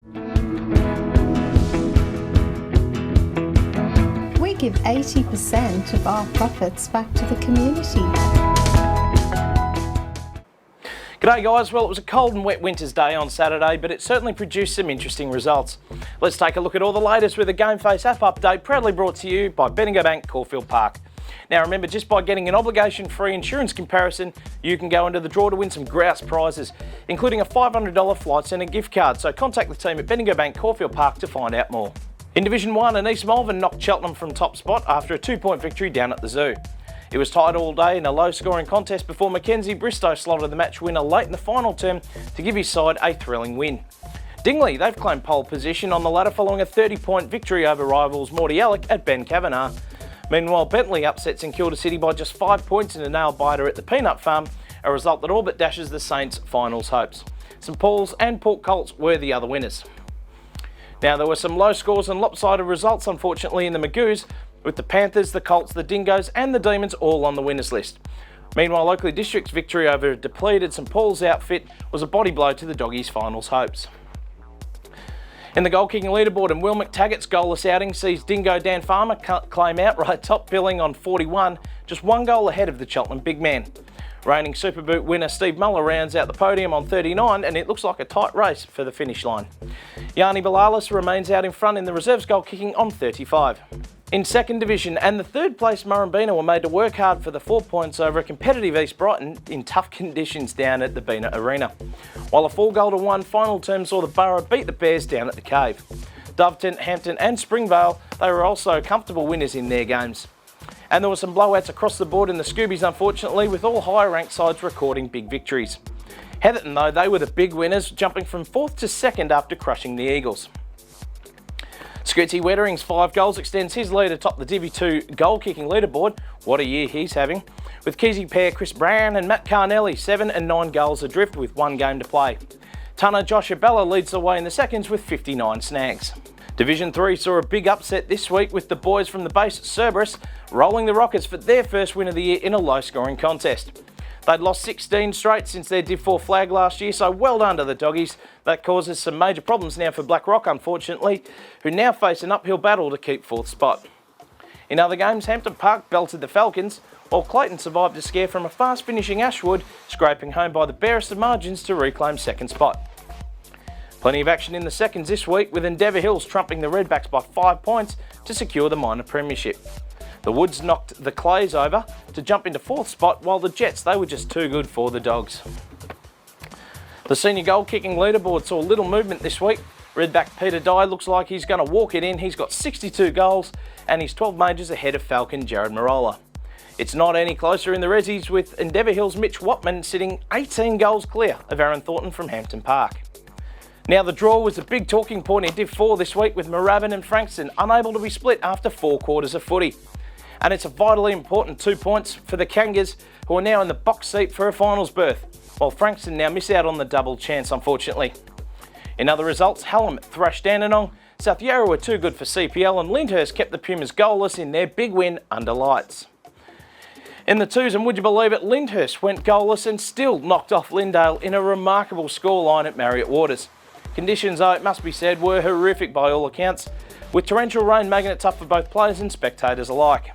We give 80% of our profits back to the community. G'day guys, well it was a cold and wet winter's day on Saturday, but it certainly produced some interesting results. Let's take a look at all the latest with a GameFace app update, proudly brought to you by Bendigo Bank, Caulfield Park. Now remember, just by getting an obligation-free insurance comparison, you can go into the draw to win some grouse prizes, including a $500 Flight Centre gift card, so contact the team at Bendigo Bank, Caulfield Park to find out more. In Division 1, and East Malvern knocked Cheltenham from top spot after a 2-point victory down at the Zoo. It was tied all day in a low-scoring contest before Mackenzie Bristow slotted the match winner late in the final term to give his side a thrilling win. Dingley, they've claimed pole position on the ladder following a 30-point victory over rivals Mordialloc at Ben Kavanagh. Meanwhile, Bentley upset St Kilda City by just 5 points in a nail-biter at the Peanut Farm, a result that all but dashes the Saints' finals hopes. St Paul's and Port Colts were the other winners. Now, there were some low scores and lopsided results, unfortunately, in the Magoos, with the Panthers, the Colts, the Dingoes and the Demons all on the winners list. Meanwhile, Oakley District's victory over a depleted St Paul's outfit was a body blow to the Doggies' finals hopes. In the goal-kicking leaderboard, and Will McTaggart's goalless outing sees Dingo Dan Farmer claim outright top billing on 41, just one goal ahead of the Cheltenham big man. Reigning Super Boot winner Steve Muller rounds out the podium on 39, and it looks like a tight race for the finish line. Yanni Balalis remains out in front in the reserves goal kicking on 35. In second division, and the third place Murrumbina were made to work hard for the 4 points over a competitive East Brighton in tough conditions down at the Bena Arena. While a 4-1 final term saw the Borough beat the Bears down at the Cave. Doveton, Hampton and Springvale, they were also comfortable winners in their games. And there were some blowouts across the board in the Scoobies, unfortunately, with all higher ranked sides recording big victories. Heatherton, though, they were the big winners, jumping from 4th to 2nd after crushing the Eagles. Scootsy Wettering's 5 goals extends his lead atop the Div 2 goal-kicking leaderboard. What a year he's having. With Keezy pair Chris Brown and Matt Carnelli 7 and 9 goals adrift with 1 game to play. Tunner Josh Abella leads the way in the seconds with 59 snags. Division 3 saw a big upset this week with the boys from the base at Cerberus rolling the Rockets for their first win of the year in a low-scoring contest. They'd lost 16 straight since their Div 4 flag last year, so well done to the Doggies. That causes some major problems now for Black Rock, unfortunately, who now face an uphill battle to keep 4th spot. In other games, Hampton Park belted the Falcons, while Clayton survived a scare from a fast-finishing Ashwood, scraping home by the barest of margins to reclaim 2nd spot. Plenty of action in the seconds this week, with Endeavour Hills trumping the Redbacks by 5 points to secure the minor premiership. The Woods knocked the Clays over to jump into 4th spot, while the Jets, they were just too good for the Dogs. The senior goal-kicking leaderboard saw little movement this week. Redback Peter Dye looks like he's going to walk it in. He's got 62 goals and he's 12 majors ahead of Falcon Jared Marola. It's not any closer in the Rezzies, with Endeavour Hills' Mitch Watman sitting 18 goals clear of Aaron Thornton from Hampton Park. Now, the draw was a big talking point in Div 4 this week, with Moorabbin and Frankston unable to be split after 4 quarters of footy. And it's a vitally important 2 points for the Kangas, who are now in the box seat for a finals berth, while Frankston now miss out on the double chance, unfortunately. In other results, Hallam thrashed Dandenong, South Yarra were too good for CPL, and Lyndhurst kept the Pumas goalless in their big win under lights. In the twos, and would you believe it, Lyndhurst went goalless and still knocked off Lyndale in a remarkable scoreline at Marriott Waters. Conditions, though, it must be said, were horrific by all accounts, with torrential rain making it tough for both players and spectators alike.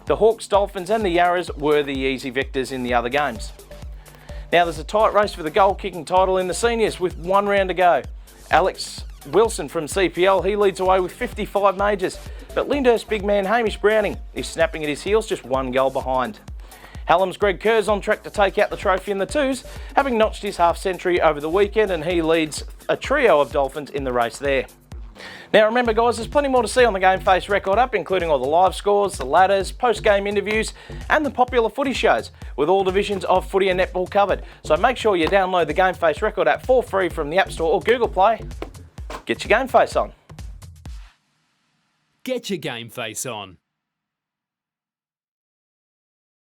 The Hawks, Dolphins and the Yarras were the easy victors in the other games. Now there's a tight race for the goal-kicking title in the seniors with 1 round to go. Alex Wilson from CPL, he leads away with 55 majors, but Lyndhurst big man Hamish Browning is snapping at his heels, just 1 goal behind. Hallam's Greg Kerr's on track to take out the trophy in the twos, having notched his half-century over the weekend, and he leads a trio of Dolphins in the race there. Now remember guys, there's plenty more to see on the GameFace record app, including all the live scores, the ladders, post-game interviews and the popular footy shows, with all divisions of footy and netball covered. So make sure you download the GameFace record app for free from the App Store or Google Play. Get your GameFace on. Get your GameFace on.